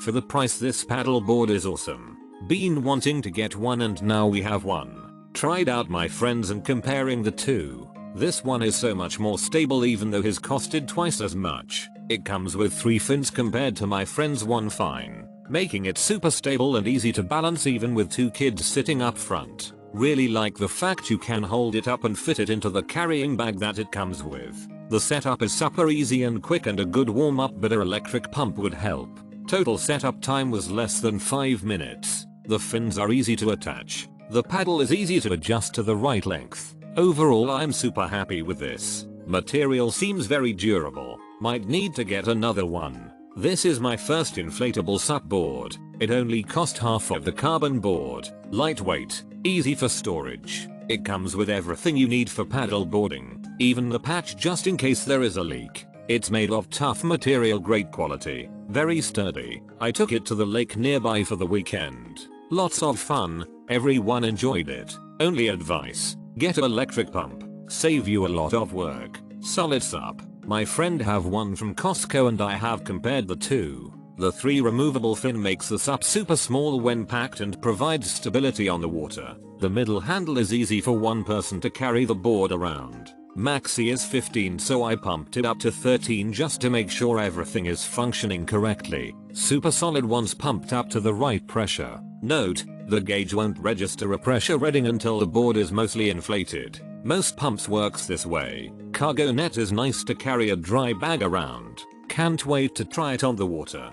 For the price, this paddleboard is awesome. Been wanting to get one and now we have one. Tried out my friends and comparing the two. This one is so much more stable even though his costed twice as much. It comes with 3 fins compared to my friend's one fin, making it super stable and easy to balance even with 2 kids sitting up front. Really like the fact you can hold it up and fit it into the carrying bag that it comes with. The setup is super easy and quick, and a good warm up but an electric pump would help. Total setup time was less than 5 minutes. The fins are easy to attach. The paddle is easy to adjust to the right length. Overall, I'm super happy with this. Material seems very durable. Might need to get another one. This is my first inflatable SUP board. It only cost half of the carbon board. Lightweight, easy for storage. It comes with everything you need for paddle boarding, even the patch just in case there is a leak. It's made of tough material, great quality, very sturdy. I took it to the lake nearby for the weekend. Lots of fun, everyone enjoyed it. Only advice, get an electric pump, save you a lot of work. Solid SUP. My friend have one from Costco and I have compared the two. The 3 removable fin makes the SUP super small when packed and provides stability on the water. The middle handle is easy for one person to carry the board around. Maxi is 15, so I pumped it up to 13 just to make sure everything is functioning correctly. Super solid once pumped up to the right pressure. Note, the gauge won't register a pressure reading until the board is mostly inflated. Most pumps works this way. Cargo net is nice to carry a dry bag around. Can't wait to try it on the water.